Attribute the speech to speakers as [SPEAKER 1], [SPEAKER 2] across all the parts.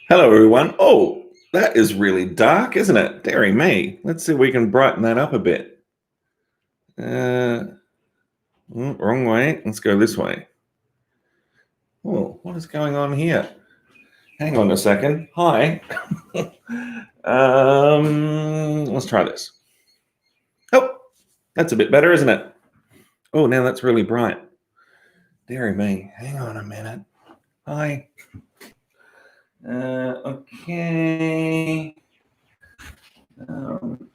[SPEAKER 1] Hello, everyone. Oh, that is really dark, isn't it? Dearie me. Let's see if we can brighten that up a bit. Wrong way. Let's go this way. Oh, what is going on here? Hang on a second. Hi. Let's try this. Oh, that's a bit better, isn't it? Oh, now that's really bright. Dearie me. Hang on a minute. Hi. Okay.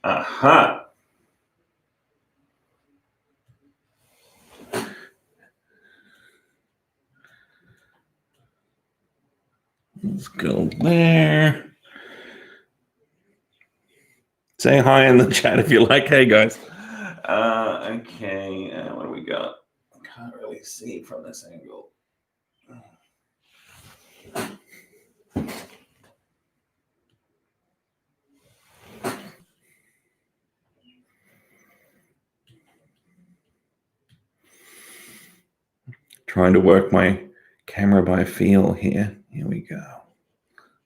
[SPEAKER 1] Aha. Let's go there. Say hi in the chat if you like. Hey, guys. Okay, what do we got? Can't really see from this angle. Trying to work my camera by feel here. Here we go.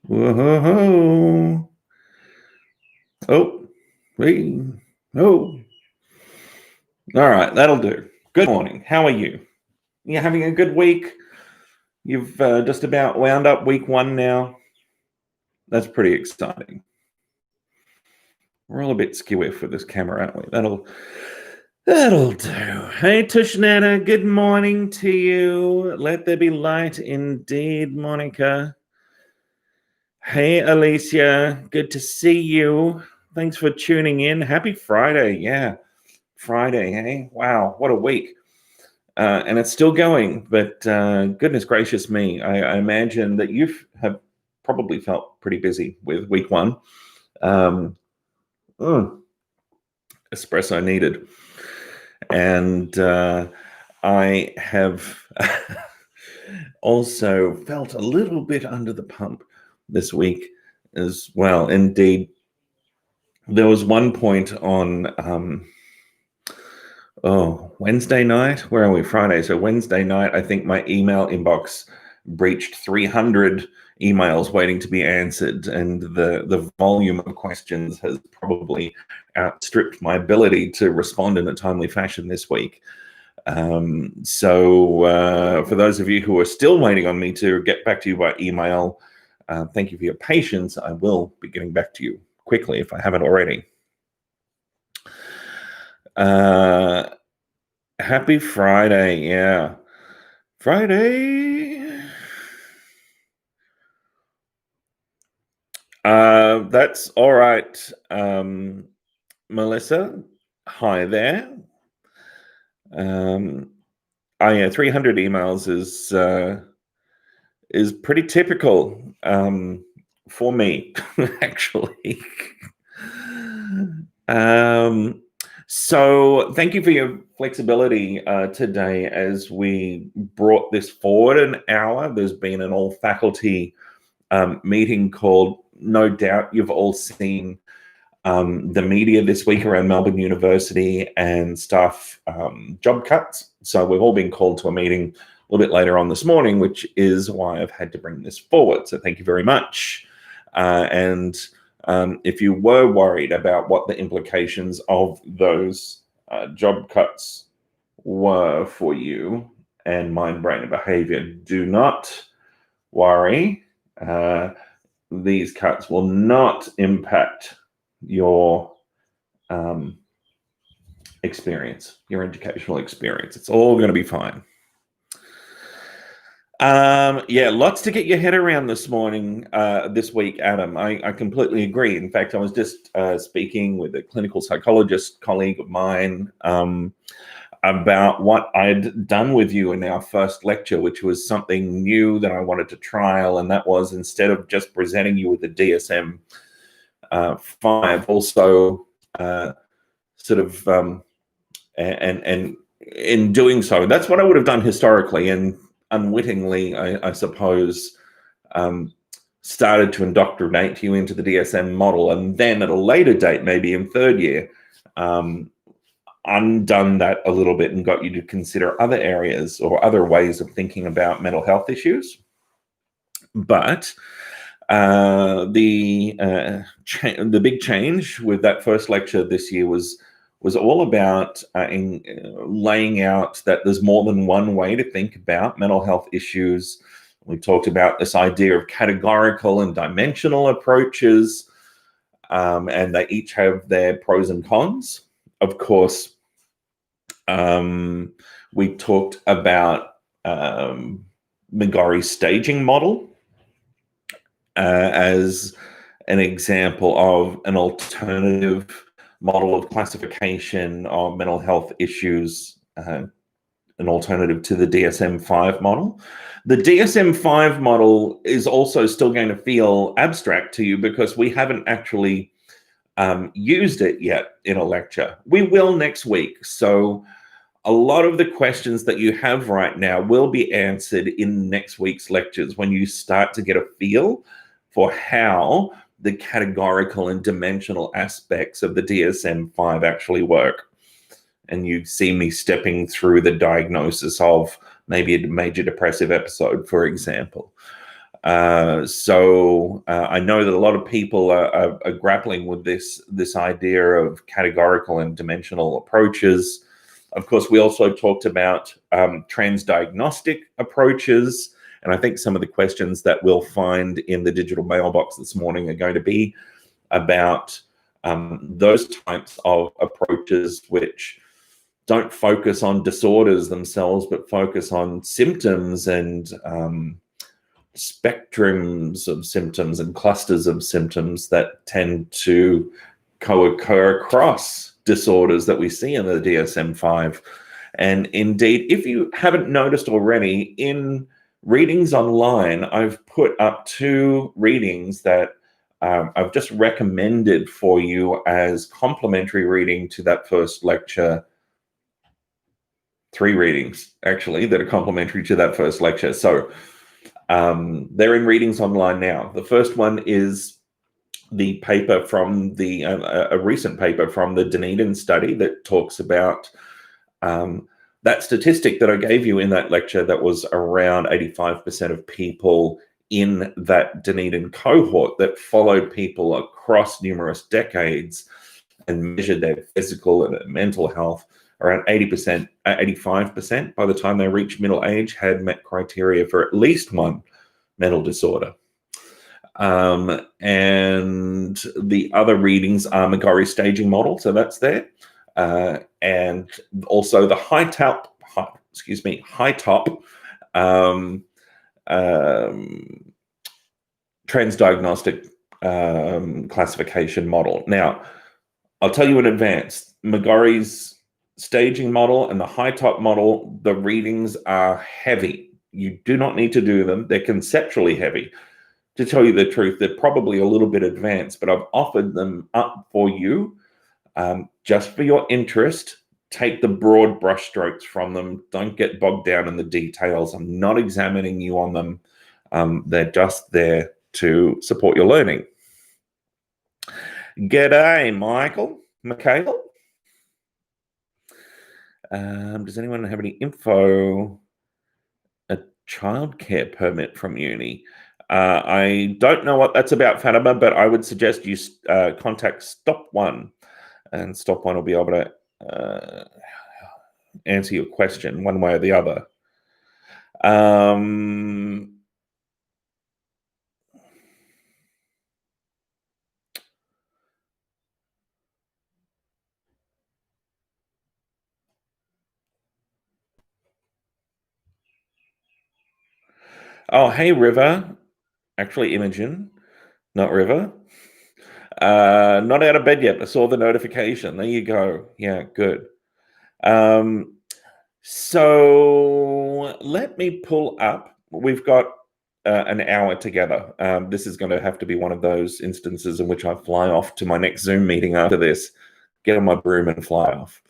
[SPEAKER 1] Whoa! Oh, wait. Oh. All right, that'll do. Good morning. How are you? You having a good week? You've just about wound up week 1 now. That's pretty exciting. We're all a bit skewy for this camera, aren't we? That'll do. Hey, Tushnetta, good morning to you. Let there be light indeed, Monica. Hey, Alicia, good to see you. Thanks for tuning in. Happy Friday. Yeah, Friday, hey? Wow, what a week. And it's still going, but goodness gracious me, I imagine that you have probably felt pretty busy with week 1. Espresso needed. And I have also felt a little bit under the pump this week as well. Indeed, there was one point on Wednesday night. Where are we? Friday. So Wednesday night, I think my email inbox breached 300 emails waiting to be answered, and the volume of questions has probably outstripped my ability to respond in a timely fashion this week. So for those of you who are still waiting on me to get back to you by email, thank you for your patience. I will be getting back to you quickly if I haven't already. Happy Friday. Yeah. Friday. That's all right. Melissa, hi there. Yeah, 300 emails is pretty typical for me, actually. So thank you for your flexibility today as we brought this forward an hour. There's been an all-faculty meeting called, no doubt you've all seen the media this week around Melbourne University and staff job cuts. So we've all been called to a meeting a little bit later on this morning, which is why I've had to bring this forward. So thank you very much. And if you were worried about what the implications of those job cuts were for you and mind, brain, and behavior, do not worry. These cuts will not impact your experience, your educational experience. It's all going to be fine. Yeah, lots to get your head around this morning, this week, Adam. I completely agree. In fact, I was just speaking with a clinical psychologist colleague of mine about what I'd done with you in our first lecture, which was something new that I wanted to trial, and that was, instead of just presenting you with the DSM-5, also sort of, and in doing so, that's what I would have done historically, and unwittingly, I suppose, started to indoctrinate you into the DSM model, and then at a later date, maybe in third year, undone that a little bit and got you to consider other areas or other ways of thinking about mental health issues. But The big change with that first lecture this year was all about laying out that there's more than one way to think about mental health issues. We talked about this idea of categorical and dimensional approaches, and they each have their pros and cons. Of course, we talked about McGorry's staging model as an example of an alternative model of classification of mental health issues, an alternative to the DSM-5 model. The DSM-5 model is also still going to feel abstract to you because we haven't actually used it yet in a lecture. We will next week. So a lot of the questions that you have right now will be answered in next week's lectures when you start to get a feel for how the categorical and dimensional aspects of the DSM-5 actually work. And you see me stepping through the diagnosis of maybe a major depressive episode, for example. So I know that a lot of people are grappling with this idea of categorical and dimensional approaches. Of course, we also talked about transdiagnostic approaches. And I think some of the questions that we'll find in the digital mailbox this morning are going to be about those types of approaches which don't focus on disorders themselves, but focus on symptoms and spectrums of symptoms and clusters of symptoms that tend to co-occur across disorders that we see in the DSM-5. And indeed, if you haven't noticed already, in readings online, I've put up 2 readings that I've just recommended for you as complimentary reading to that first lecture. 3 readings, actually, that are complimentary to that first lecture. So they're in readings online now. The first one is the paper from a recent paper from the Dunedin study that talks about that statistic that I gave you in that lecture, that was around 85% of people in that Dunedin cohort that followed people across numerous decades and measured their physical and their mental health. Around 80%, 85% by the time they reached middle age had met criteria for at least one mental disorder. And the other readings are McGorry's staging model, so that's there. And also the high top transdiagnostic classification model. Now, I'll tell you in advance, McGorry's staging model and the high top model, the readings are heavy. You do not need to do them. They're conceptually heavy. To tell you the truth, they're probably a little bit advanced, but I've offered them up for you just for your interest. Take the broad brushstrokes from them. Don't get bogged down in the details. I'm not examining you on them. They're just there to support your learning. G'day, Michael. Does anyone have any info? A childcare permit from uni. I don't know what that's about, Fatima, but I would suggest you contact Stop One, and Stop One will be able to answer your question one way or the other. Oh, hey, River. Actually, Imogen, not River. Not out of bed yet. I saw the notification. There you go. Yeah, good. So let me pull up. We've got an hour together. This is going to have to be one of those instances in which I fly off to my next Zoom meeting after this, get on my broom and fly off.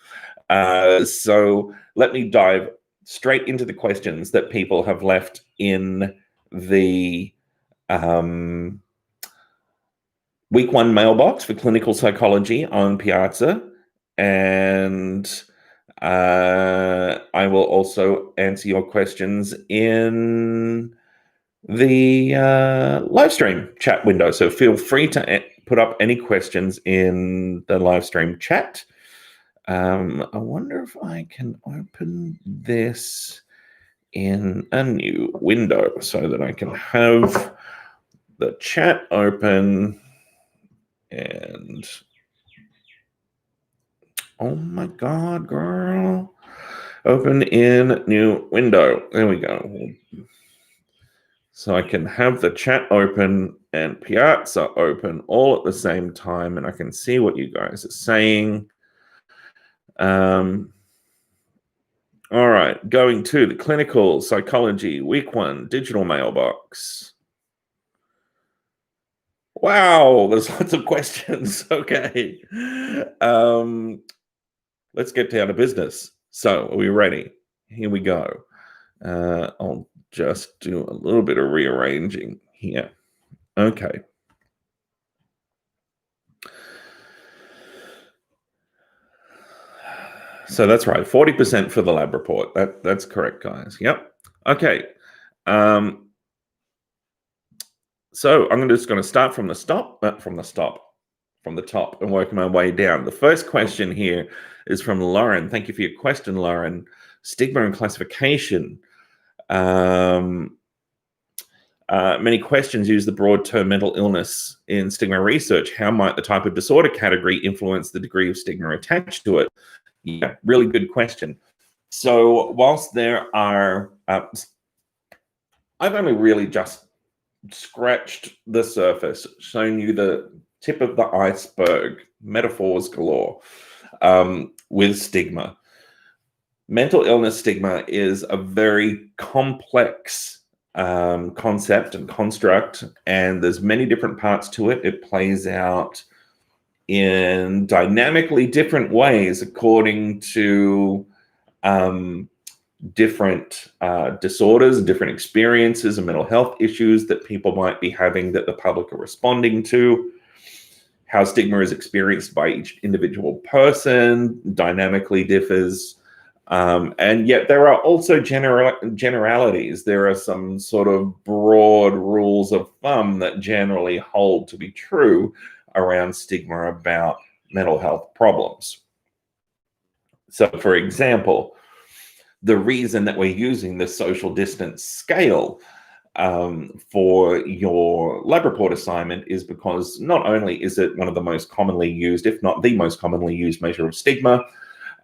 [SPEAKER 1] So let me dive straight into the questions that people have left in the week 1 mailbox for clinical psychology on Piazza. And I will also answer your questions in the live stream chat window. So feel free to put up any questions in the live stream chat. I wonder if I can open this in a new window so that I can have the chat open. And oh my God, girl. Open in new window. There we go. So I can have the chat open and Piazza open all at the same time, and I can see what you guys are saying. All right, going to the clinical psychology week 1 digital mailbox. Wow, there's lots of questions. Okay. Let's get down to business. So, are we ready? Here we go. I'll just do a little bit of rearranging here. Okay. So that's right, 40% for the lab report. That's correct, guys. Yep. Okay. So I'm just going to start from the top and work my way down. The first question here is from Lauren. Thank you for your question, Lauren. Stigma and classification. Many questions use the broad term mental illness in stigma research. How might the type of disorder category influence the degree of stigma attached to it? Yeah, really good question. So whilst there are, I've only really just scratched the surface, shown you the tip of the iceberg, metaphors galore, with stigma. Mental illness stigma is a very complex concept and construct, and there's many different parts to it. It plays out in dynamically different ways according to different disorders, different experiences and mental health issues that people might be having that the public are responding to. How stigma is experienced by each individual person dynamically differs. And yet there are also generalities. There are some sort of broad rules of thumb that generally hold to be true around stigma about mental health problems. So, for example, the reason that we're using the social distance scale for your lab report assignment is because not only is it one of the most commonly used, if not the most commonly used measure of stigma,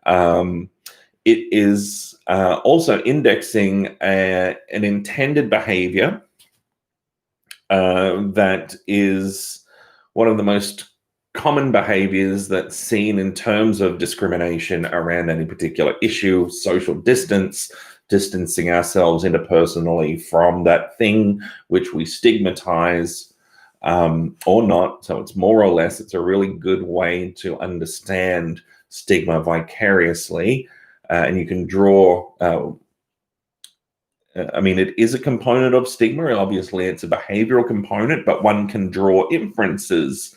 [SPEAKER 1] it is also indexing an intended behavior that is one of the most common behaviors that's seen in terms of discrimination around any particular issue, social distance, distancing ourselves interpersonally from that thing which we stigmatize or not. So it's more or less, it's a really good way to understand stigma vicariously. And you can draw, it is a component of stigma. Obviously, it's a behavioral component, but one can draw inferences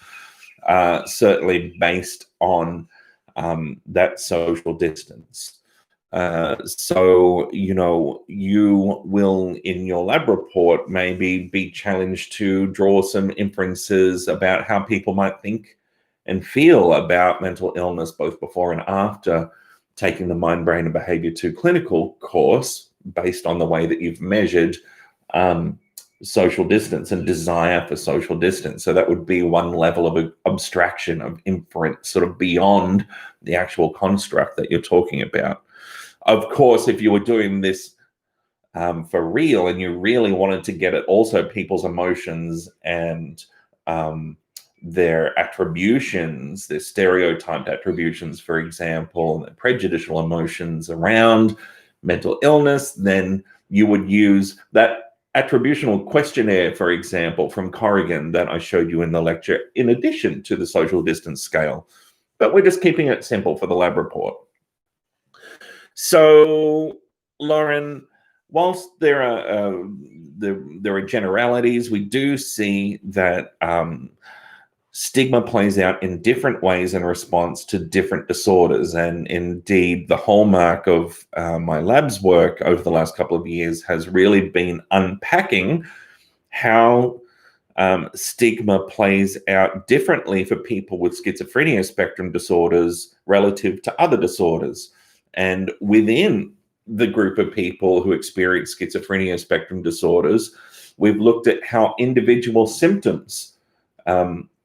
[SPEAKER 1] certainly based on that social distance. So, you will, in your lab report, maybe be challenged to draw some inferences about how people might think and feel about mental illness, both before and after taking the Mind, Brain, and Behavior 2 clinical course, based on the way that you've measured social distance and desire for social distance. So that would be one level of abstraction, of inference, sort of beyond the actual construct that you're talking about. Of course, if you were doing this for real and you really wanted to get at also people's emotions and their attributions, their stereotyped attributions, for example, and the prejudicial emotions around mental illness, then you would use that attributional questionnaire, for example, from Corrigan that I showed you in the lecture, in addition to the social distance scale. But we're just keeping it simple for the lab report. So, Lauren, whilst there are generalities, we do see that stigma plays out in different ways in response to different disorders. And indeed, the hallmark of my lab's work over the last couple of years has really been unpacking how stigma plays out differently for people with schizophrenia spectrum disorders relative to other disorders. And within the group of people who experience schizophrenia spectrum disorders, we've looked at how individual symptoms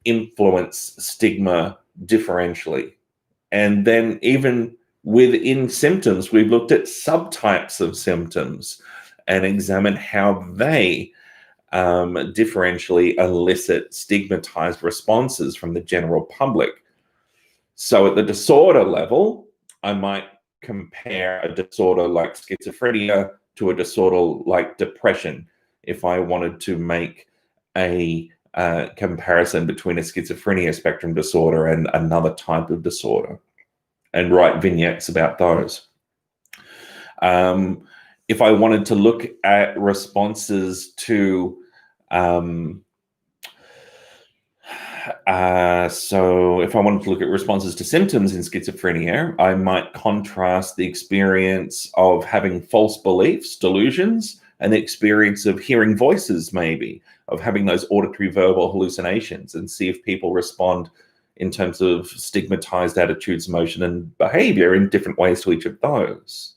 [SPEAKER 1] influence stigma differentially. And then even within symptoms, we've looked at subtypes of symptoms and examined how they differentially elicit stigmatized responses from the general public. So at the disorder level, I might compare a disorder like schizophrenia to a disorder like depression if I wanted to make a comparison between a schizophrenia spectrum disorder and another type of disorder, and write vignettes about those. If I wanted to look at responses to so if I wanted to look at responses to symptoms in schizophrenia, I might contrast the experience of having false beliefs, delusions, and the experience of hearing voices, maybe, of having those auditory verbal hallucinations, and see if people respond in terms of stigmatized attitudes, emotion, and behavior in different ways to each of those.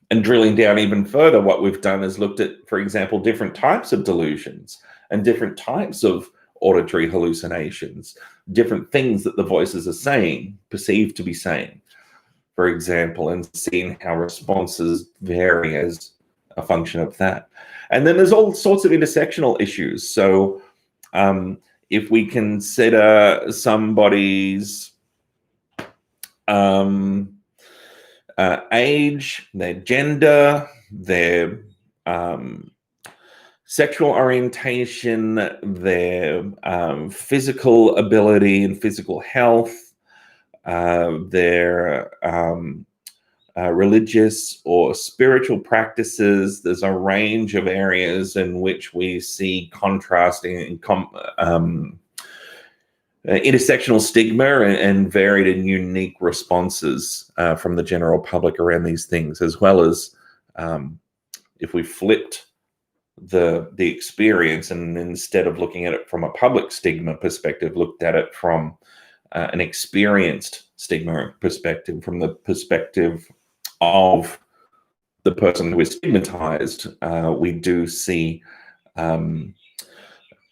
[SPEAKER 1] And drilling down even further, what we've done is looked at, for example, different types of delusions and different types of auditory hallucinations, different things that the voices are saying, perceived to be saying, for example, and seeing how responses vary as a function of that. And then there's all sorts of intersectional issues. So if we consider somebody's age, their gender, their sexual orientation, their physical ability and physical health, their religious or spiritual practices. There's a range of areas in which we see contrasting and intersectional stigma and varied and unique responses from the general public around these things, as well as if we flipped the experience and instead of looking at it from a public stigma perspective, looked at it from an experienced stigma perspective, from the perspective of the person who is stigmatized, we do see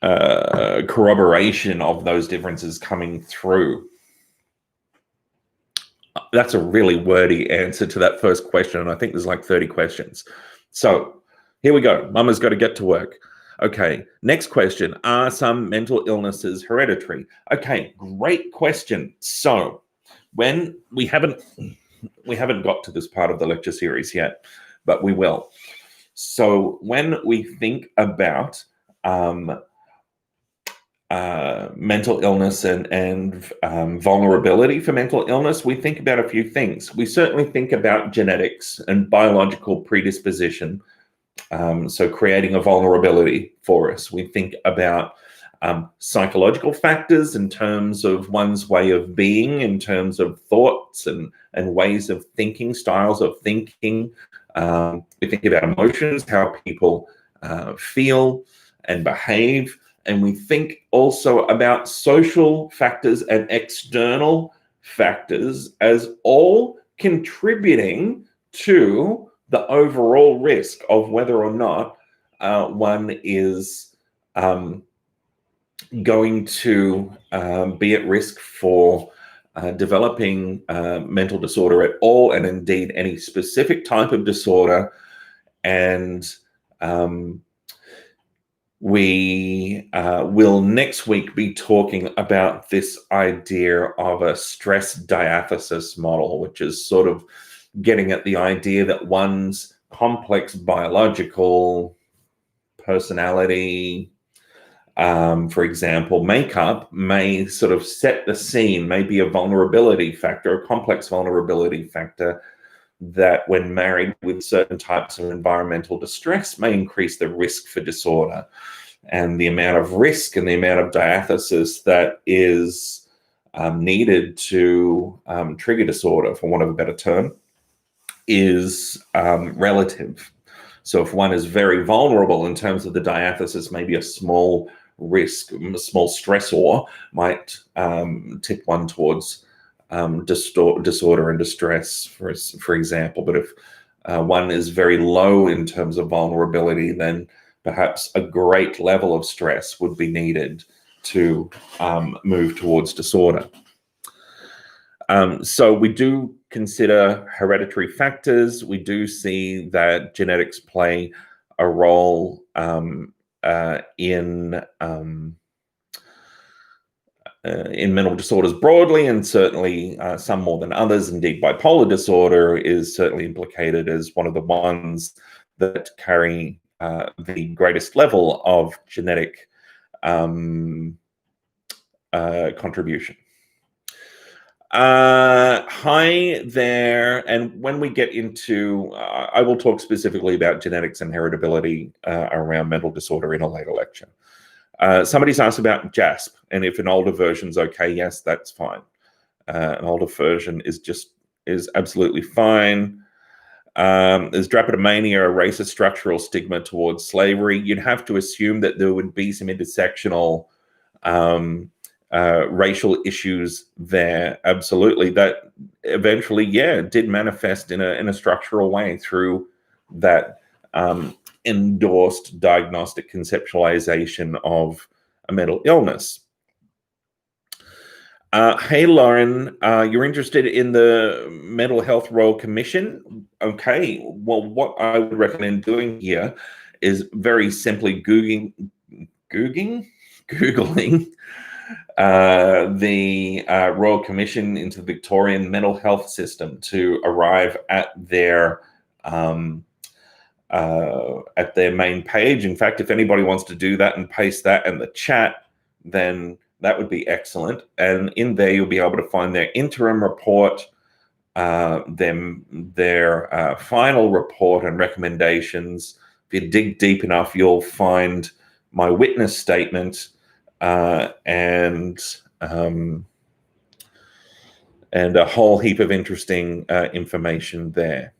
[SPEAKER 1] corroboration of those differences coming through. That's a really wordy answer to that first question, and I think there's like 30 questions. So here we go. Mama's got to get to work. Okay, next question. Are some mental illnesses hereditary? Okay, great question. So when we haven't got to this part of the lecture series yet, but we will. So when we think about mental illness and vulnerability for mental illness, we think about a few things. We certainly think about genetics and biological predisposition. So creating a vulnerability for us. We think about psychological factors in terms of one's way of being, in terms of thoughts and ways of thinking, styles of thinking. We think about emotions, how people feel and behave. And we think also about social factors and external factors as all contributing to the overall risk of whether or not one is going to be at risk for developing mental disorder at all, and indeed any specific type of disorder. And we will next week be talking about this idea of a stress diathesis model, which is sort of getting at the idea that one's complex biological personality, for example, makeup, may sort of set the scene, may be a vulnerability factor, a complex vulnerability factor that when married with certain types of environmental distress may increase the risk for disorder. And the amount of risk and the amount of diathesis that is needed to trigger disorder, for want of a better term, is relative. So if one is very vulnerable in terms of the diathesis, maybe a small risk, a small stressor might tip one towards disorder and distress, for example. But if one is very low in terms of vulnerability, then perhaps a great level of stress would be needed to move towards disorder. So we do consider hereditary factors. We do see that genetics play a role in mental disorders broadly, and certainly some more than others. Indeed, bipolar disorder is certainly implicated as one of the ones that carry the greatest level of genetic contribution. Hi there. And when we get into, I will talk specifically about genetics and heritability around mental disorder in a later lecture. Somebody's asked about JASP, and if an older version's okay, yes, that's fine. An older version is absolutely fine. Is drapetomania a racist structural stigma towards slavery? You'd have to assume that there would be some intersectional racial issues there. Absolutely. That eventually, yeah, did manifest in a structural way through that endorsed diagnostic conceptualization of a mental illness. Hey, Lauren, you're interested in the Mental Health Royal Commission? Okay, well, what I would recommend doing here is very simply Googling the Royal Commission into the Victorian mental health system to arrive at their main page. In fact, if anybody wants to do that and paste that in the chat, then that would be excellent. And in there, you'll be able to find their interim report, their final report and recommendations. If you dig deep enough, you'll find my witness statement and a whole heap of interesting information there.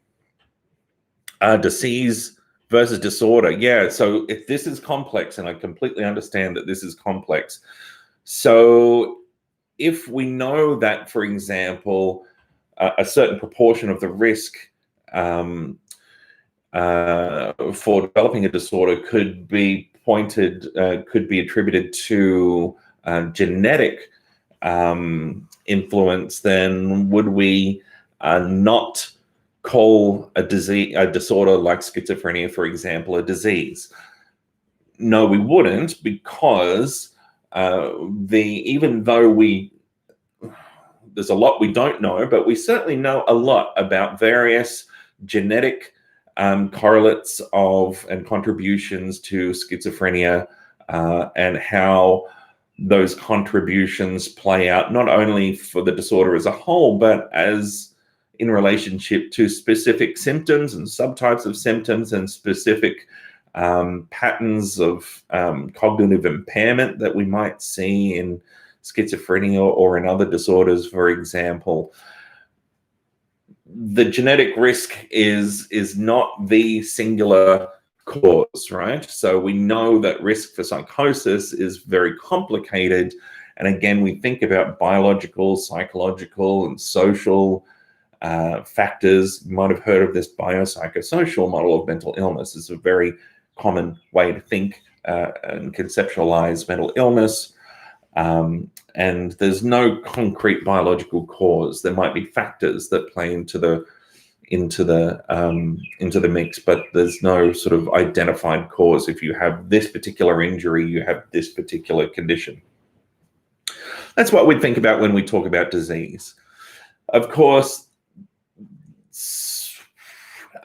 [SPEAKER 1] Disease versus disorder. Yeah, so if this is complex, and I completely understand that this is complex. So if we know that, for example, a certain proportion of the risk for developing a disorder could be attributed to genetic influence, then would we not call a disorder like schizophrenia, for example, a disease? No, we wouldn't, because even though there's a lot we don't know, but we certainly know a lot about various genetic correlates of and contributions to schizophrenia and how those contributions play out, not only for the disorder as a whole, but as in relationship to specific symptoms and subtypes of symptoms and specific patterns of cognitive impairment that we might see in schizophrenia or in other disorders, for example. The genetic risk is not the singular cause, right? So we know that risk for psychosis is very complicated. And again, we think about biological, psychological, and social factors. You might have heard of this biopsychosocial model of mental illness. It's a very common way to think and conceptualize mental illness. And there's no concrete biological cause. There might be factors that play into the mix, but there's no sort of identified cause. If you have this particular injury, you have this particular condition. That's what we think about when we talk about disease. Of course,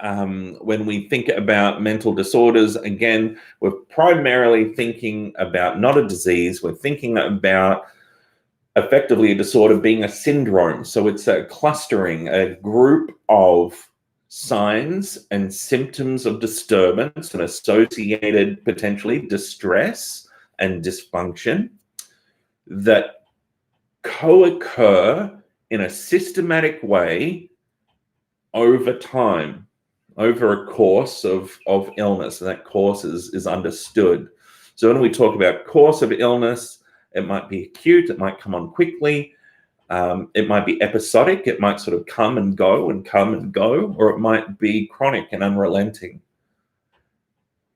[SPEAKER 1] when we think about mental disorders, again, we're primarily thinking about not a disease. We're thinking about effectively a disorder being a syndrome. So it's a clustering, a group of signs and symptoms of disturbance and associated potentially distress and dysfunction that co-occur in a systematic way over time. over a course of illness, and that course is understood. So when we talk about course of illness, it might be acute, it might come on quickly, it might be episodic, it might sort of come and go, or it might be chronic and unrelenting.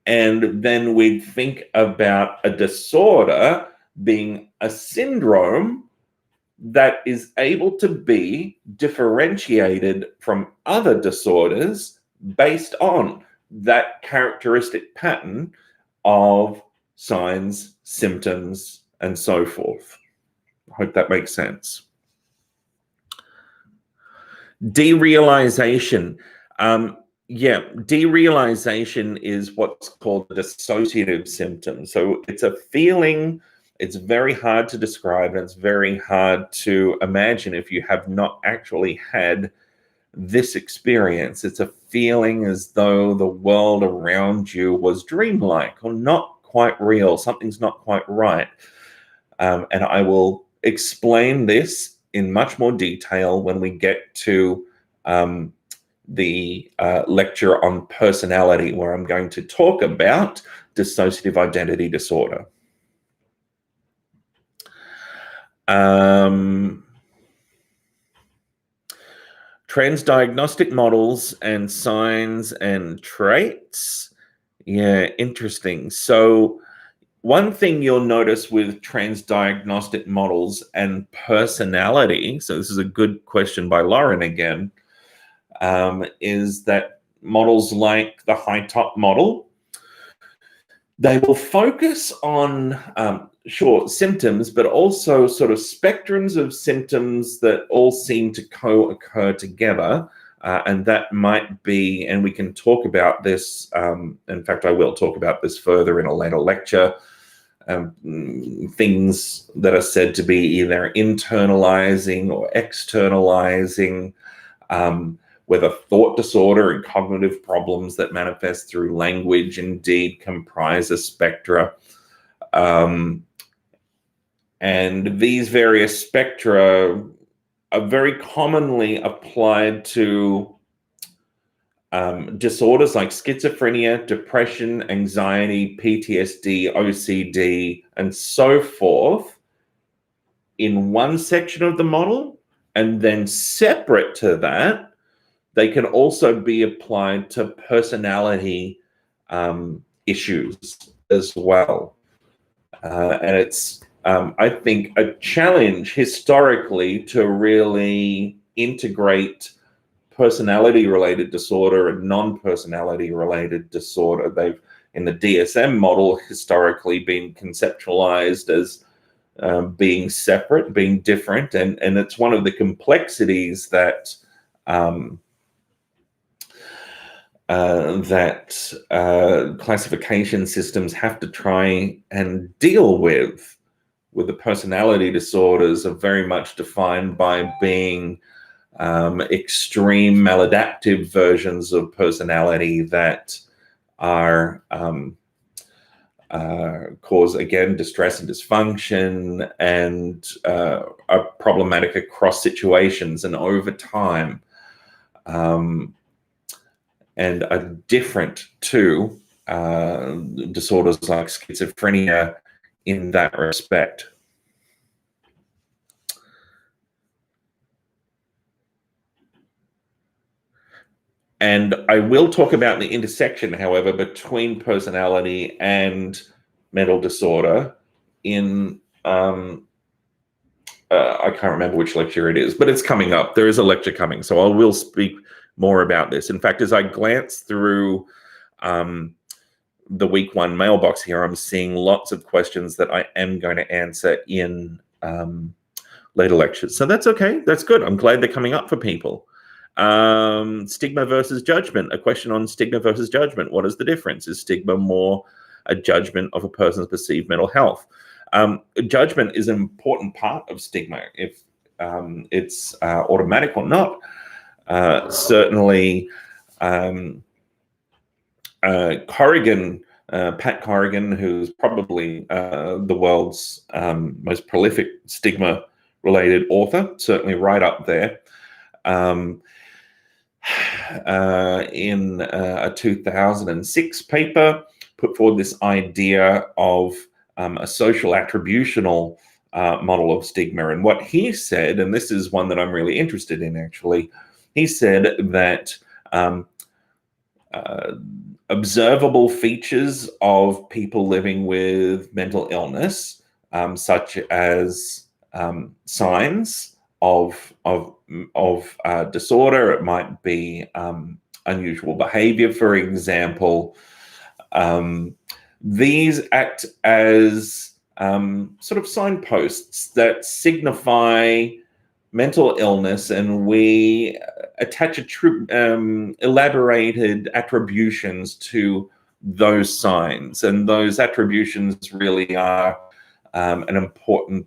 [SPEAKER 1] And then we'd think about a disorder being a syndrome that is able to be differentiated from other disorders based on that characteristic pattern of signs, symptoms, and so forth. I hope that makes sense. Derealization. Derealization is what's called the dissociative symptom. So it's a feeling, it's very hard to describe, and it's very hard to imagine if you have not actually had this experience. It's a feeling as though the world around you was dreamlike or not quite real. Something's not quite right. And I will explain this in much more detail when we get to the lecture on personality, where I'm going to talk about dissociative identity disorder. Transdiagnostic models and signs and traits. Yeah, interesting. So one thing you'll notice with transdiagnostic models and personality, so this is a good question by Lauren again, is that models like the high top model, they will focus on, symptoms, but also sort of spectrums of symptoms that all seem to co-occur together. And that might be, and we can talk about this, in fact, I will talk about this further in a later lecture, things that are said to be either internalizing or externalizing, whether thought disorder and cognitive problems that manifest through language indeed comprise a spectra. And these various spectra are very commonly applied to disorders like schizophrenia, depression, anxiety, PTSD, OCD, and so forth in one section of the model. And then separate to that, they can also be applied to personality issues as well. And it's, I think, a challenge historically to really integrate personality-related disorder and non-personality-related disorder. They've, in the DSM model, historically been conceptualized as being separate, being different, and it's one of the complexities that classification systems have to try and deal with the personality disorders are very much defined by being extreme maladaptive versions of personality that are cause, again, distress and dysfunction, and are problematic across situations and over time, and are different to disorders like schizophrenia in that respect. And I will talk about the intersection, however, between personality and mental disorder in, I can't remember which lecture it is, but it's coming up. There is a lecture coming, so I will speak more about this. In fact, as I glance through the week one mailbox here, I'm seeing lots of questions that I am going to answer in later lectures. So that's okay. That's good. I'm glad they're coming up for people. Stigma versus judgment. A question on stigma versus judgment. What is the difference? Is stigma more a judgment of a person's perceived mental health? Judgment is an important part of stigma, if it's automatic or not. Certainly, Corrigan, Pat Corrigan, who's probably the world's most prolific stigma-related author, certainly right up there. in a 2006 paper, put forward this idea of a social attributional model of stigma. And what he said, and this is one that I'm really interested in actually, he said that observable features of people living with mental illness, such as signs of disorder. It might be unusual behavior, for example. These act as sort of signposts that signify mental illness, and we attach elaborated attributions to those signs. And those attributions really are an important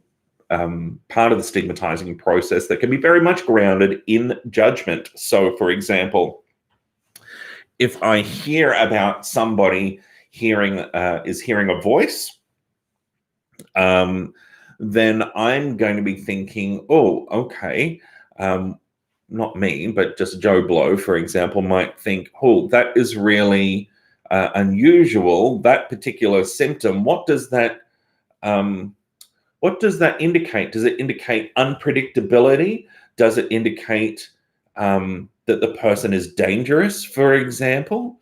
[SPEAKER 1] part of the stigmatizing process that can be very much grounded in judgment. So, for example, if I hear about somebody hearing a voice, then I'm going to be thinking, oh, okay, not me, but just Joe Blow, for example, might think, oh, that is really unusual, that particular symptom. What does that indicate? Does it indicate unpredictability? Does it indicate that the person is dangerous, for example?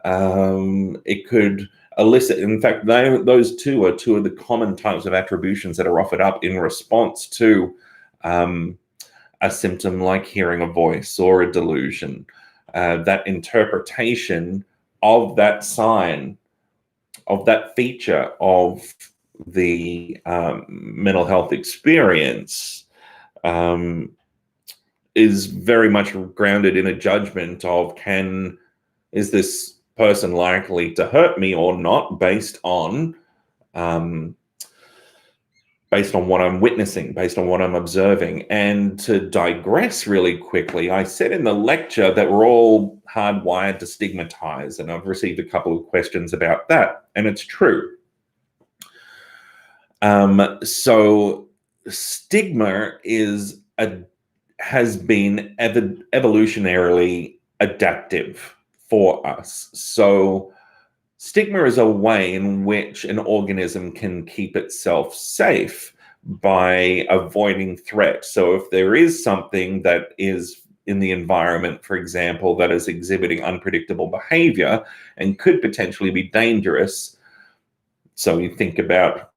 [SPEAKER 1] It could elicit, in fact, those two are two of the common types of attributions that are offered up in response to a symptom like hearing a voice or a delusion. That interpretation of that sign, of that feature of the mental health experience, is very much grounded in a judgment of, is this person likely to hurt me or not, based on what I'm witnessing, based on what I'm observing. And to digress really quickly, I said in the lecture that we're all hardwired to stigmatize, and I've received a couple of questions about that, and it's true. So stigma has been evolutionarily adaptive for us. So stigma is a way in which an organism can keep itself safe by avoiding threat. So if there is something that is in the environment, for example, that is exhibiting unpredictable behavior and could potentially be dangerous, so you think about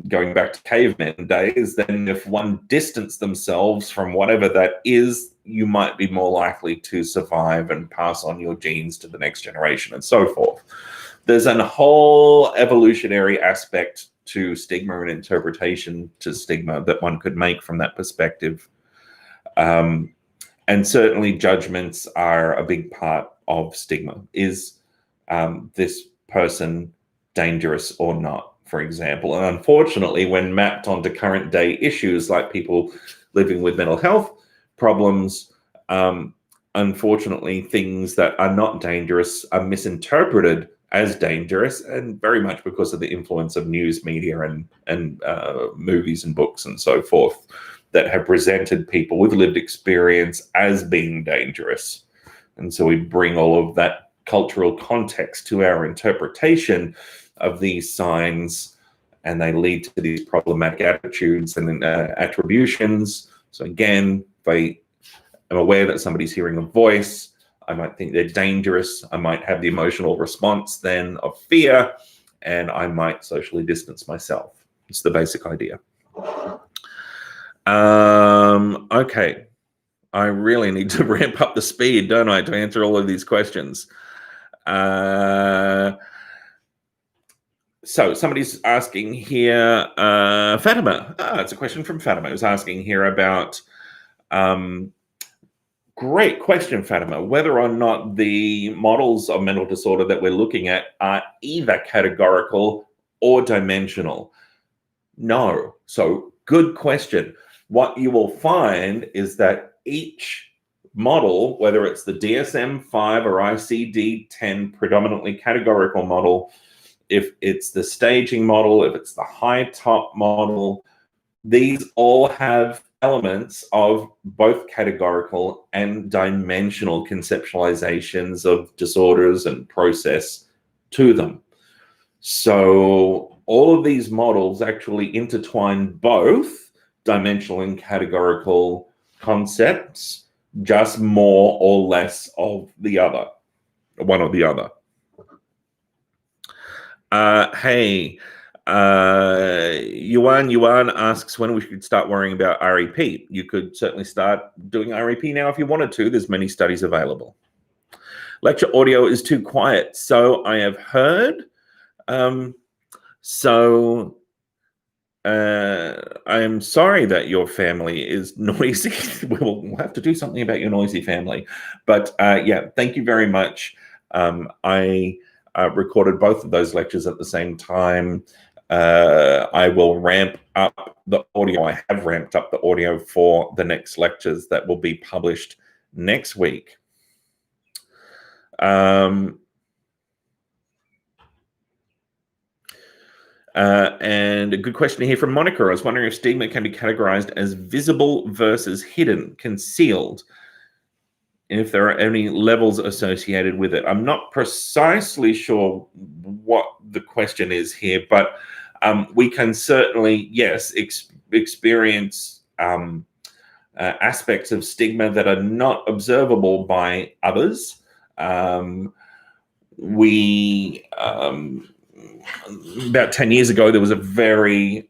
[SPEAKER 1] going back to caveman days, then if one distanced themselves from whatever that is, you might be more likely to survive and pass on your genes to the next generation and so forth. There's a whole evolutionary aspect to stigma and interpretation to stigma that one could make from that perspective. And certainly judgments are a big part of stigma. Is this person dangerous or not, for example? And unfortunately, when mapped onto current day issues like people living with mental health problems, unfortunately, things that are not dangerous are misinterpreted as dangerous, and very much because of the influence of news media and movies and books and so forth that have presented people with lived experience as being dangerous. And so we bring all of that cultural context to our interpretation of these signs, and they lead to these problematic attitudes and attributions. So again, if I am aware that somebody's hearing a voice, I might think they're dangerous. I might have the emotional response then of fear, and I might socially distance myself. It's the basic idea. Okay. I really need to ramp up the speed, don't I, to answer all of these questions. So somebody's asking here, Fatima. It's a question from Fatima, who's asking here about, great question, Fatima, whether or not the models of mental disorder that we're looking at are either categorical or dimensional. No. So good question. What you will find is that each model, whether it's the DSM-5 or ICD-10 predominantly categorical model, if it's the staging model, if it's the high top model, these all have elements of both categorical and dimensional conceptualizations of disorders and process to them. So all of these models actually intertwine both dimensional and categorical concepts, just more or less of the other, one or the other. Hey, Yuan asks when we should start worrying about REP. You could certainly start doing REP now if you wanted to. There's many studies available. Lecture audio is too quiet, so I have heard. I am sorry that your family is noisy. We'll have to do something about your noisy family. But yeah, thank you very much. I recorded both of those lectures at the same time. I will ramp up the audio. I have ramped up the audio for the next lectures that will be published next week. And a good question here from Monica. I was wondering if stigma can be categorized as visible versus hidden, concealed, and if there are any levels associated with it. I'm not precisely sure what the question is here, but we can certainly, yes, experience aspects of stigma that are not observable by others. About 10 years ago, there was a very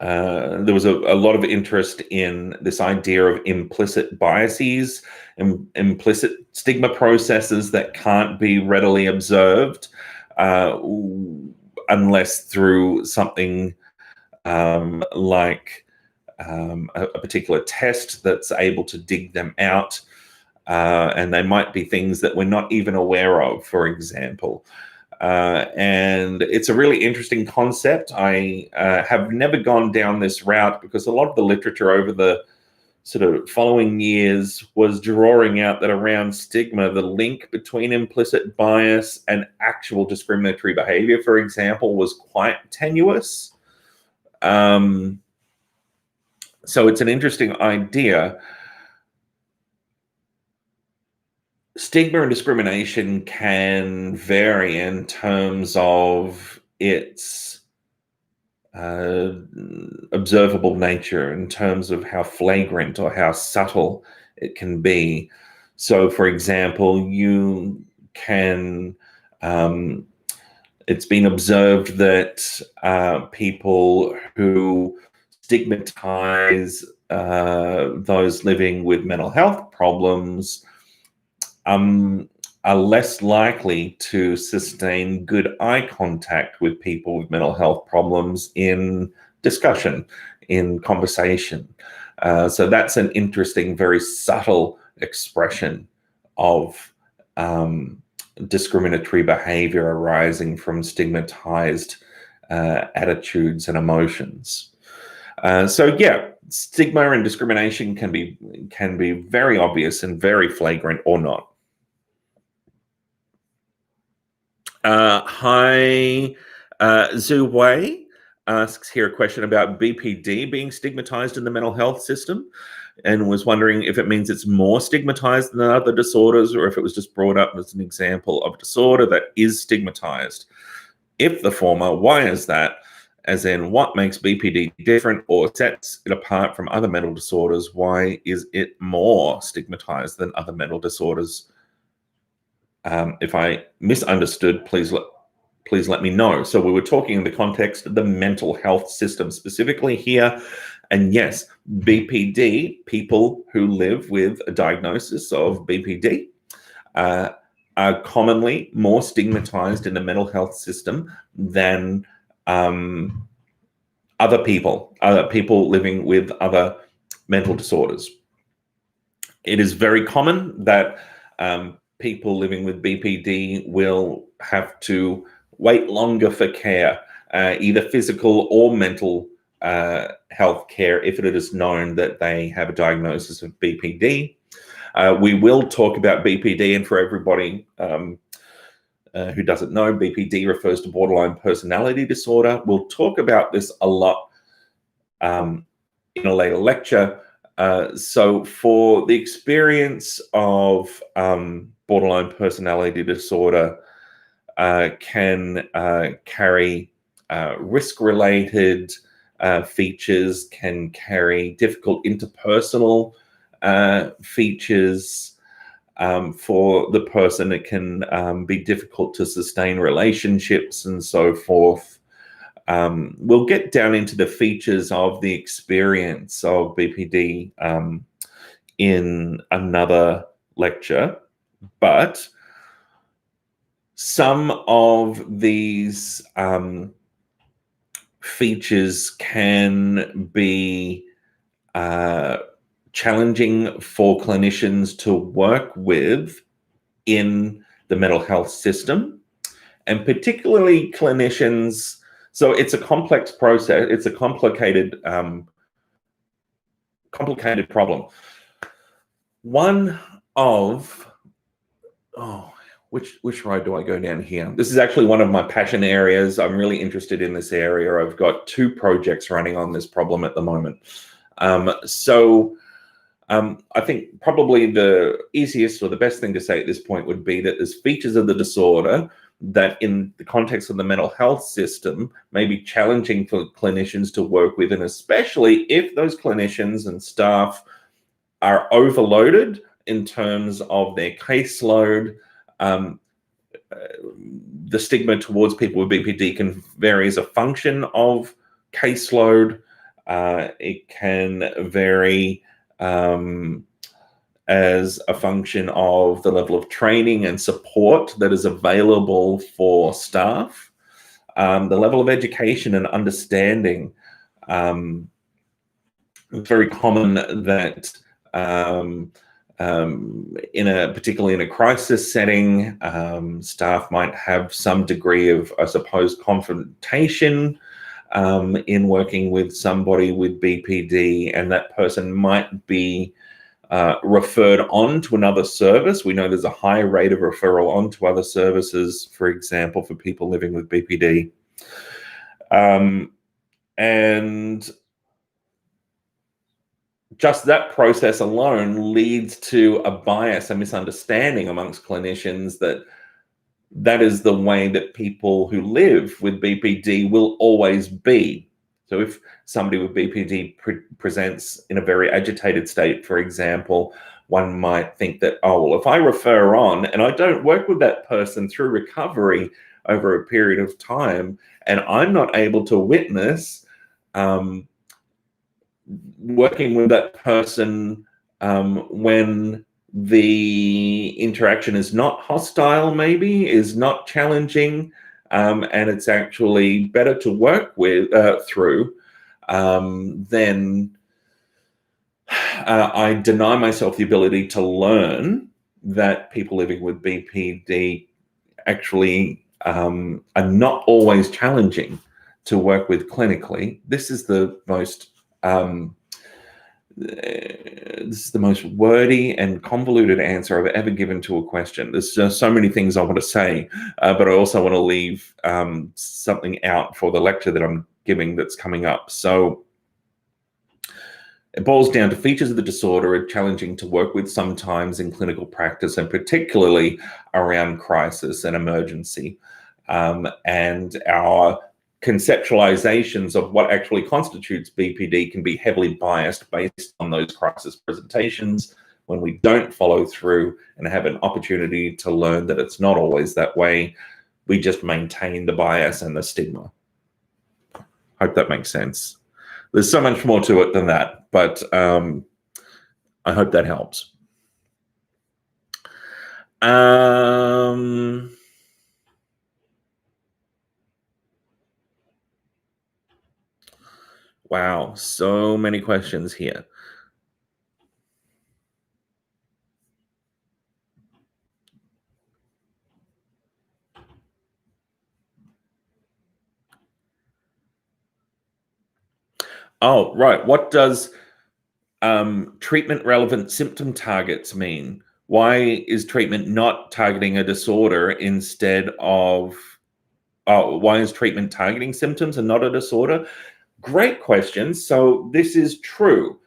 [SPEAKER 1] there was a lot of interest in this idea of implicit biases and implicit stigma processes that can't be readily observed unless through something like a particular test that's able to dig them out. And they might be things that we're not even aware of, for example. And it's a really interesting concept. I have never gone down this route because a lot of the literature over the sort of following years was drawing out that around stigma, the link between implicit bias and actual discriminatory behavior, for example, was quite tenuous. So it's an interesting idea. Stigma and discrimination can vary in terms of its observable nature, in terms of how flagrant or how subtle it can be. So, for example, you can, it's been observed that people who stigmatize those living with mental health problems are less likely to sustain good eye contact with people with mental health problems in discussion, in conversation. So that's an interesting, very subtle expression of discriminatory behavior arising from stigmatized attitudes and emotions. So yeah, stigma and discrimination can be very obvious and very flagrant or not. Hi, Zhu Wei asks here a question about BPD being stigmatized in the mental health system, and was wondering if it means it's more stigmatized than other disorders, or if it was just brought up as an example of a disorder that is stigmatized. If the former, why is that? As in, what makes BPD different or sets it apart from other mental disorders? Why is it more stigmatized than other mental disorders? If I misunderstood, please let me know. So we were talking in the context of the mental health system specifically here. And yes, BPD, people who live with a diagnosis of BPD, are commonly more stigmatized in the mental health system than other people living with other mental disorders. It is very common that people living with BPD will have to wait longer for care, either physical or mental health care, if it is known that they have a diagnosis of BPD. We will talk about BPD, and for everybody who doesn't know, BPD refers to borderline personality disorder. We'll talk about this a lot in a later lecture. So for the experience of borderline personality disorder can carry risk-related features, can carry difficult interpersonal features. For the person, it can be difficult to sustain relationships and so forth. We'll get down into the features of the experience of BPD in another lecture, but some of these features can be challenging for clinicians to work with in the mental health system, and particularly clinicians. So it's a complex process. It's a complicated problem. One of which road do I go down here? This is actually one of my passion areas. I'm really interested in this area. I've got 2 projects running on this problem at the moment. I think probably the easiest or the best thing to say at this point would be that there's features of the disorder that in the context of the mental health system may be challenging for clinicians to work with, and especially if those clinicians and staff are overloaded in terms of their caseload. The stigma towards people with BPD can vary as a function of caseload. It can vary as a function of the level of training and support that is available for staff, the level of education and understanding. It's very common that particularly in a crisis setting, staff might have some degree of, I suppose, confrontation in working with somebody with BPD, and that person might be referred on to another service. We know there's a high rate of referral on to other services, for example, for people living with BPD. And just that process alone leads to a bias, a misunderstanding amongst clinicians that is the way that people who live with BPD will always be. So if somebody with BPD presents in a very agitated state, for example, one might think that, oh, well, if I refer on and I don't work with that person through recovery over a period of time, and I'm not able to witness working with that person when the interaction is not hostile, maybe is not challenging, and it's actually better to work with through, then I deny myself the ability to learn that people living with BPD actually are not always challenging to work with clinically. This is the most wordy and convoluted answer I've ever given to a question. There's just so many things I want to say, but I also want to leave something out for the lecture that I'm giving that's coming up. So it boils down to features of the disorder are challenging to work with sometimes in clinical practice, and particularly around crisis and emergency. And our conceptualizations of what actually constitutes BPD can be heavily biased based on those crisis presentations when we don't follow through and have an opportunity to learn that it's not always that way. We just maintain the bias and the stigma. Hope that makes sense. There's so much more to it than that, but I hope that helps. Wow, so many questions here. Oh, right. What does treatment relevant symptom targets mean? Why is treatment not targeting a disorder instead of, why is treatment targeting symptoms and not a disorder? great question. So this is true.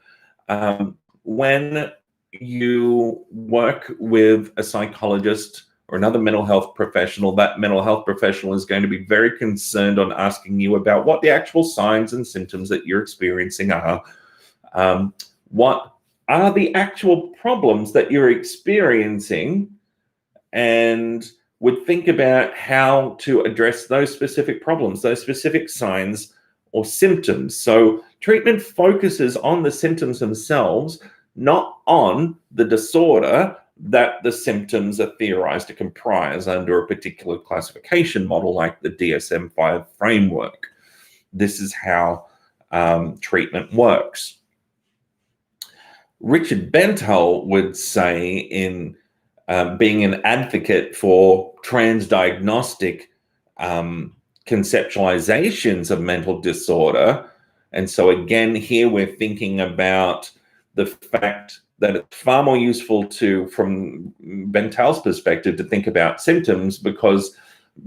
[SPEAKER 1] When you work with a psychologist or another mental health professional, that mental health professional is going to be very concerned on asking you about what the actual signs and symptoms that you're experiencing are. What are the actual problems that you're experiencing, and would think about how to address those specific problems, those specific signs or symptoms. So treatment focuses on the symptoms themselves, not on the disorder that the symptoms are theorized to comprise under a particular classification model like the DSM-5 framework. This is how treatment works. Richard Benthel would say, in being an advocate for transdiagnostic conceptualizations of mental disorder. And so again, here we're thinking about the fact that it's far more useful to, from Bentel's perspective, to think about symptoms, because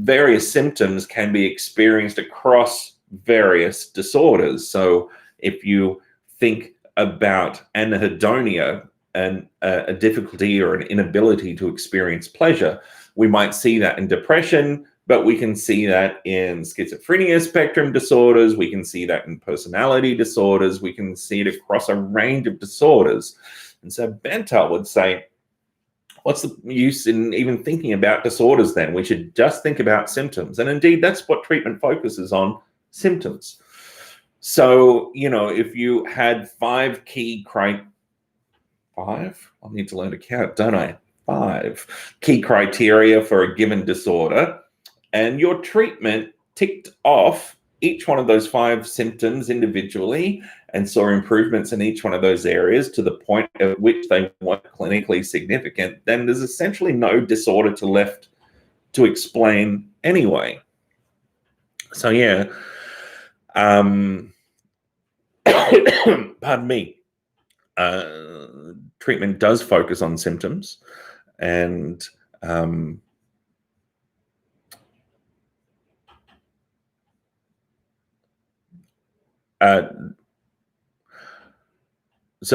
[SPEAKER 1] various symptoms can be experienced across various disorders. So if you think about anhedonia, and a difficulty or an inability to experience pleasure, we might see that in depression, but we can see that in schizophrenia spectrum disorders, we can see that in personality disorders, we can see it across a range of disorders. And so Benthel would say, what's the use in even thinking about disorders then? We should just think about symptoms. And indeed, that's what treatment focuses on, symptoms. So, if you had 5 key criteria, 5? I need to learn to count, don't I? 5 key criteria for a given disorder, and your treatment ticked off each one of those 5 symptoms individually and saw improvements in each one of those areas to the point at which they weren't clinically significant, then there's essentially no disorder left to explain anyway. So yeah, pardon me. Treatment does focus on symptoms, and so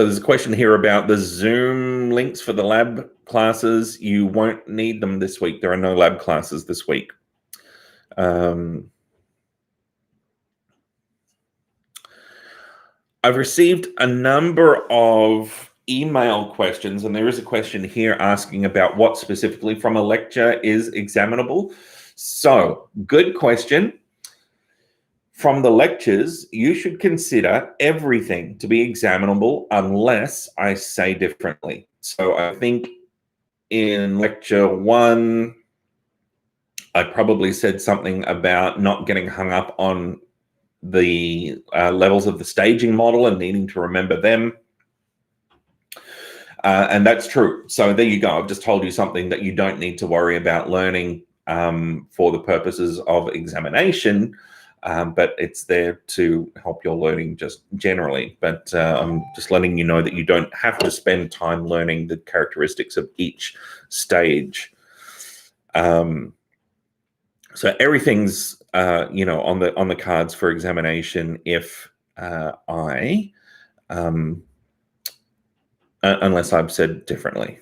[SPEAKER 1] there's a question here about the Zoom links for the lab classes. You won't need them this week. There are no lab classes this week. I've received a number of email questions, and there is a question here asking about what specifically from a lecture is examinable. So, good question. From the lectures, you should consider everything to be examinable unless I say differently. So I think in lecture 1, I probably said something about not getting hung up on the levels of the staging model and needing to remember them. And that's true. So there you go. I've just told you something that you don't need to worry about learning for the purposes of examination, but it's there to help your learning just generally. But I'm just letting you know that you don't have to spend time learning the characteristics of each stage. So everything's on the cards for examination if unless I've said differently.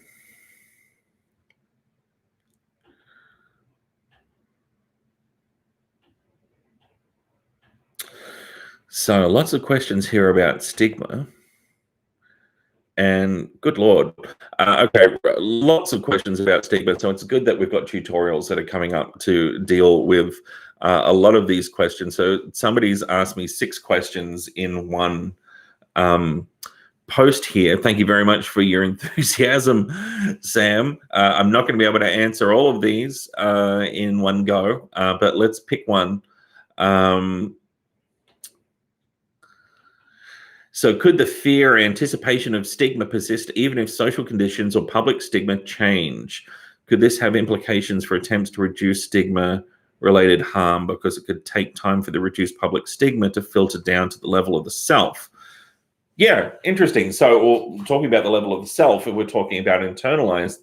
[SPEAKER 1] So lots of questions here about stigma. And good Lord. Okay, lots of questions about stigma. So it's good that we've got tutorials that are coming up to deal with a lot of these questions. So somebody's asked me 6 questions in one post here. Thank you very much for your enthusiasm, Sam. I'm not going to be able to answer all of these in one go, but let's pick one. So could the fear or anticipation of stigma persist even if social conditions or public stigma change? Could this have implications for attempts to reduce stigma-related harm because it could take time for the reduced public stigma to filter down to the level of the self? Yeah, interesting. So talking about the level of the self, if we're talking about internalized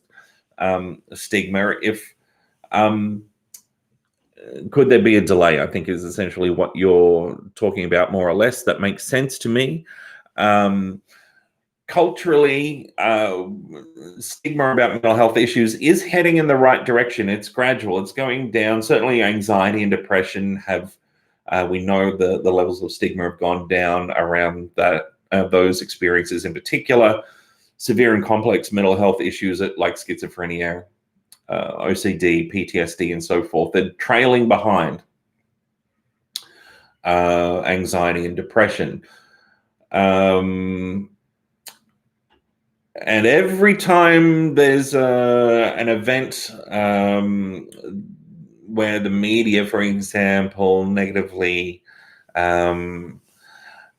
[SPEAKER 1] stigma, if could there be a delay, I think, is essentially what you're talking about, more or less. That makes sense to me. Culturally, stigma about mental health issues is heading in the right direction. It's gradual. It's going down. Certainly anxiety and depression have, we know the levels of stigma have gone down around those experiences in particular. Severe and complex mental health issues like schizophrenia, OCD, PTSD, and so forth, they're trailing behind anxiety and depression. And every time there's an event where the media, for example, negatively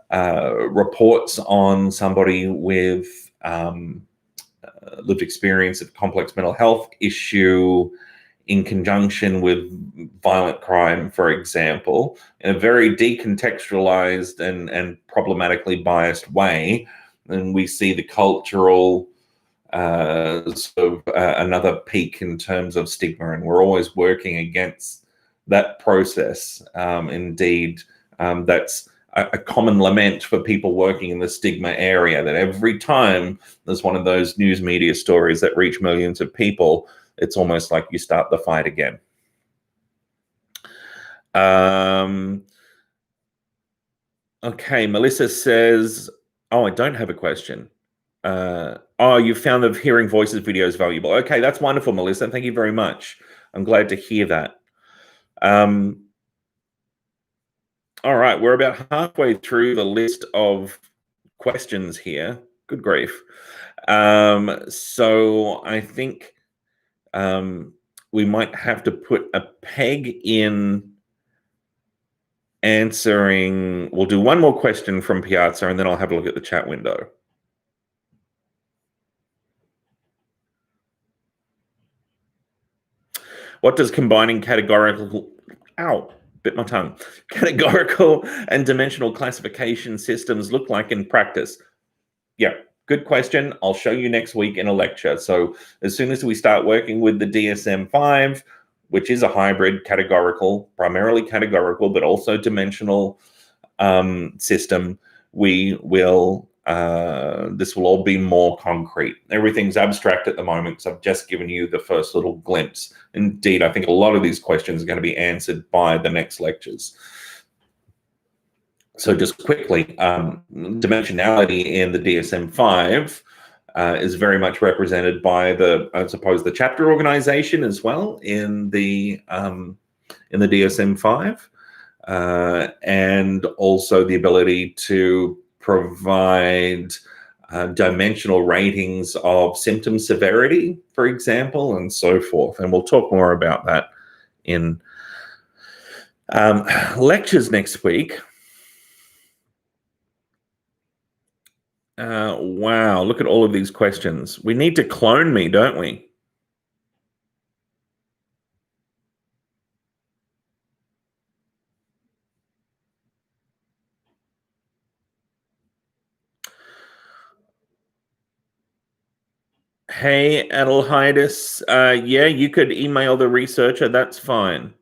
[SPEAKER 1] reports on somebody with lived experience of complex mental health issue in conjunction with violent crime, for example, in a very decontextualized and problematically biased way, and we see the cultural another peak in terms of stigma, and we're always working against that process. Indeed, that's a common lament for people working in the stigma area, that every time there's one of those news media stories that reach millions of people, it's almost like you start the fight again. Okay, Melissa says, oh, I don't have a question. Oh, you found the Hearing Voices videos valuable. Okay, that's wonderful, Melissa. Thank you very much. I'm glad to hear that. All right, we're about halfway through the list of questions here. Good grief. So I think we might have to put a peg in answering. We'll do one more question from Piazza, and then I'll have a look at the chat window. What does combining categorical and dimensional classification systems look like in practice? Yeah, good question. I'll show you next week in a lecture. So as soon as we start working with the DSM-5, which is a hybrid categorical, primarily categorical, but also dimensional system, we will, this will all be more concrete. Everything's abstract at the moment, so I've just given you the first little glimpse. Indeed, I think a lot of these questions are going to be answered by the next lectures. So just quickly, dimensionality in the DSM-5 is very much represented by I suppose, the chapter organization as well in the DSM-5, and also the ability to provide dimensional ratings of symptom severity, for example, and so forth. And we'll talk more about that in lectures next week. Wow, look at all of these questions. We need to clone me, don't we? Hey, Adelhidus. Yeah, you could email the researcher. That's fine.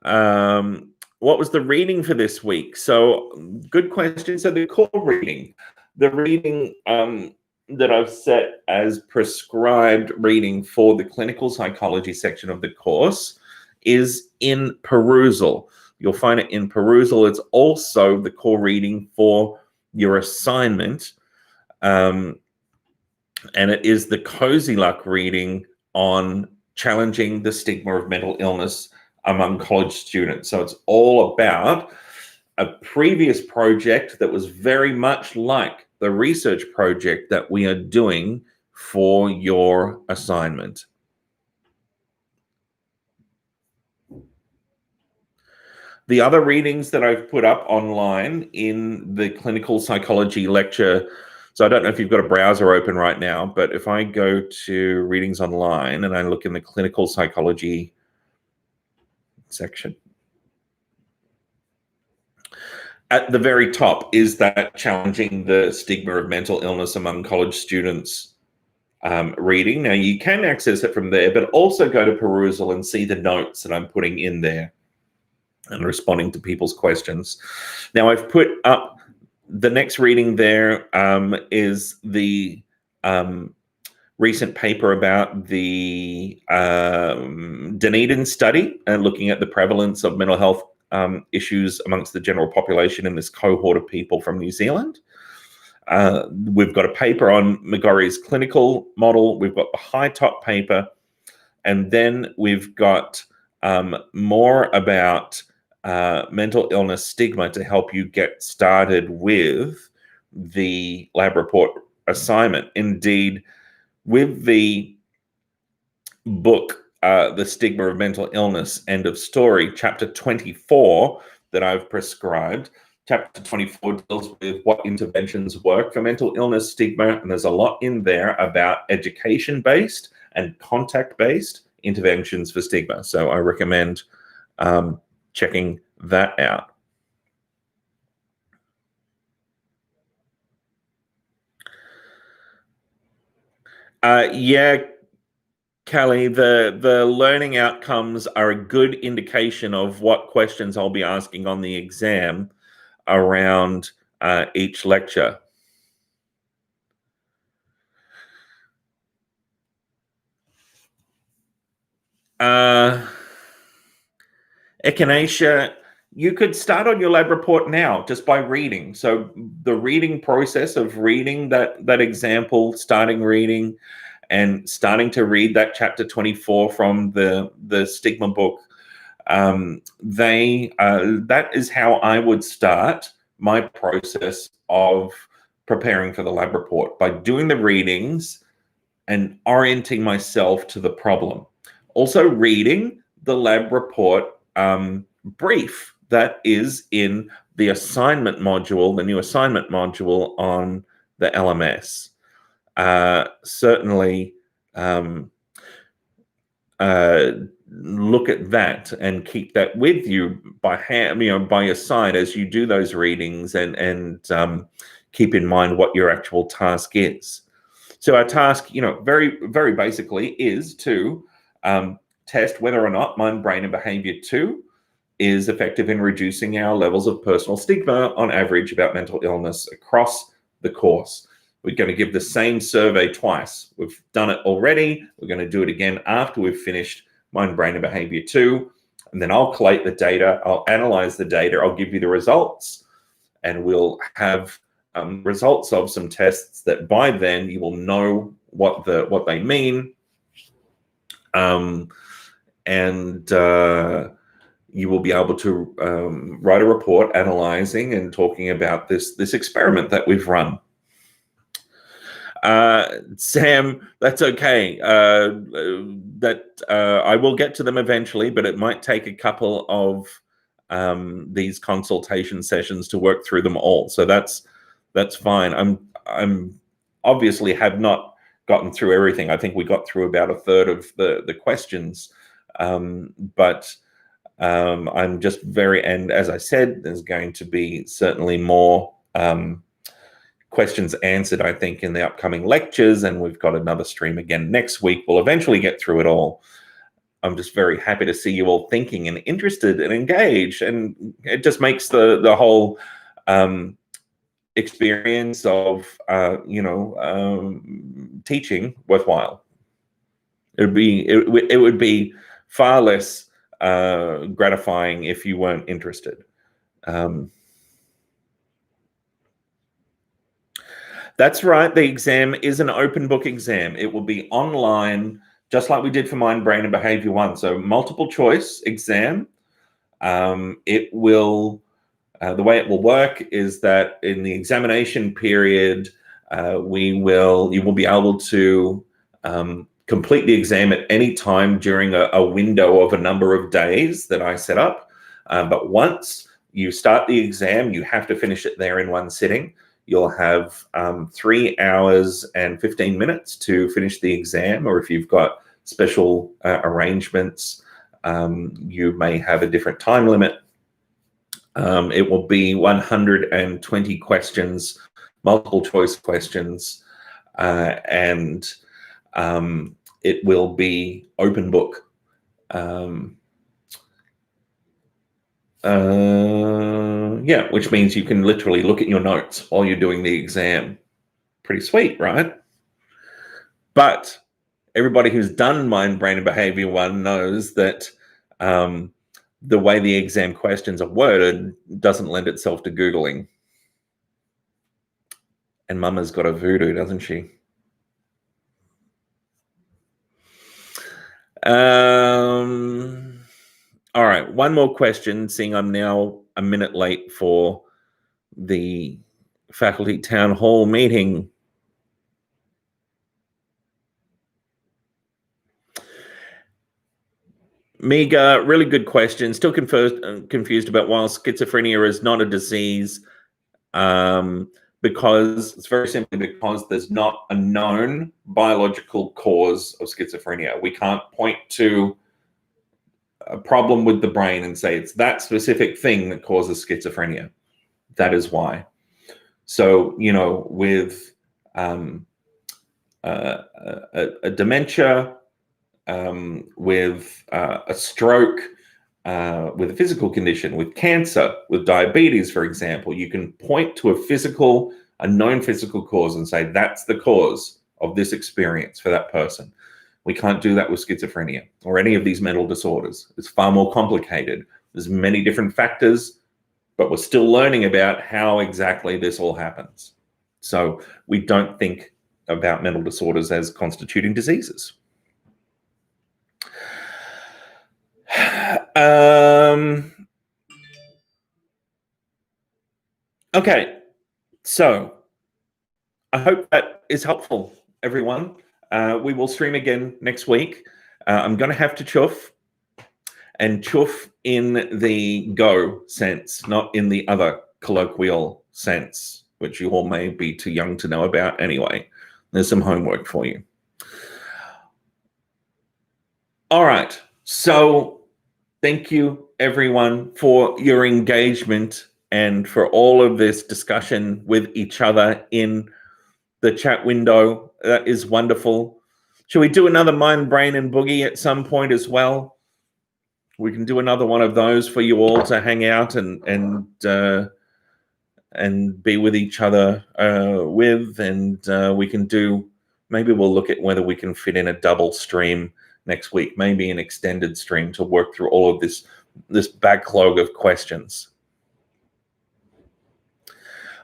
[SPEAKER 1] What was the reading for this week? So, good question. So, the core reading, the reading that I've set as prescribed reading for the clinical psychology section of the course is in perusal. You'll find it in perusal. It's also the core reading for your assignment. And it is the Cozy Luck reading on challenging the stigma of mental illness among college students. So it's all about a previous project that was very much like the research project that we are doing for your assignment. The other readings that I've put up online in the clinical psychology lecture, so I don't know if you've got a browser open right now, but if I go to readings online and I look in the clinical psychology section, at the very top is that challenging the stigma of mental illness among college students reading. Now, you can access it from there, but also go to perusal and see the notes that I'm putting in there and responding to people's questions. Now, I've put up the next reading there is the recent paper about the Dunedin study and looking at the prevalence of mental health issues amongst the general population in this cohort of people from New Zealand. We've got a paper on McGorry's clinical model. We've got the high top paper. And then we've got more about mental illness stigma to help you get started with the lab report assignment. Indeed, with the book, The Stigma of Mental Illness, End of Story, chapter 24 that I've prescribed, chapter 24 deals with what interventions work for mental illness stigma, and there's a lot in there about education-based and contact-based interventions for stigma. So I recommend checking that out. Yeah, Callie, the learning outcomes are a good indication of what questions I'll be asking on the exam around each lecture. Echinacea, you could start on your lab report now just by reading. So the reading process of reading that example, starting reading and starting to read that chapter 24 from the stigma book, that is how I would start my process of preparing for the lab report, by doing the readings and orienting myself to the problem. Also reading the lab report brief that is in the assignment module, the new assignment module on the LMS. Certainly look at that and keep that with you by hand, by your side as you do those readings, and keep in mind what your actual task is. So our task, very, very basically is to test whether or not Mind, Brain, and Behavior 2 is effective in reducing our levels of personal stigma on average about mental illness across the course. We're going to give the same survey twice. We've done it already. We're going to do it again after we've finished Mind, Brain, and Behavior 2. And then I'll collate the data. I'll analyze the data. I'll give you the results. And we'll have results of some tests that by then you will know what they mean. And you will be able to write a report analyzing and talking about this experiment that we've run. Sam, that's okay. I will get to them eventually, but it might take a couple of these consultation sessions to work through them all. So that's fine. I'm obviously have not gotten through everything. I think we got through about a third of the questions, but I'm just and as I said, there's going to be certainly more questions answered, I think, in the upcoming lectures, and we've got another stream again next week. We'll eventually get through it all. I'm just very happy to see you all thinking and interested and engaged, and it just makes the whole experience of teaching worthwhile. It would be far less gratifying if you weren't interested. That's right. The exam is an open book exam. It will be online, just like we did for Mind, Brain, and Behavior 1. So multiple choice exam. It will, the way it will work is that in the examination period, you will be able to complete the exam at any time during a window of a number of days that I set up. But once you start the exam, you have to finish it there in one sitting. You'll have 3 hours and 15 minutes to finish the exam, or if you've got special arrangements, you may have a different time limit. It will be 120 questions, multiple choice questions, and It will be open book. Yeah, which means you can literally look at your notes while you're doing the exam. Pretty sweet, right? But everybody who's done Mind, Brain, and Behavior 1 knows that the way the exam questions are worded doesn't lend itself to Googling. And Mama's got a voodoo, doesn't she? All right, one more question, seeing I'm now a minute late for the faculty town hall meeting. Miga, really good question. Still confused about why schizophrenia is not a disease, because it's very simply because there's not a known biological cause of schizophrenia. We can't point to a problem with the brain and say it's that specific thing that causes schizophrenia. That is why. So, with a dementia, with a stroke, with a physical condition, with cancer, with diabetes, for example, you can point to a known physical cause and say that's the cause of this experience for that person. We can't do that with schizophrenia or any of these mental disorders. It's far more complicated. There's many different factors, but we're still learning about how exactly this all happens. So we don't think about mental disorders as constituting diseases. Okay, so I hope that is helpful, everyone. We will stream again next week. I'm going to have to chuff, and chuff in the go sense, not in the other colloquial sense, which you all may be too young to know about anyway. There's some homework for you. All right, so thank you, everyone, for your engagement and for all of this discussion with each other in the chat window. That is wonderful. Should we do another Mind, Brain, and Boogie at some point as well? We can do another one of those for you all to hang out and be with each other with, and we can do. Maybe we'll look at whether we can fit in a double stream next week, maybe an extended stream to work through all of this backlog of questions.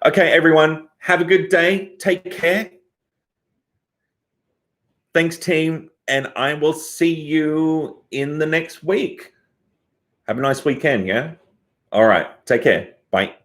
[SPEAKER 1] Okay, everyone, have a good day. Take care. Thanks, team, and I will see you in the next week. Have a nice weekend, yeah? All right, take care. Bye.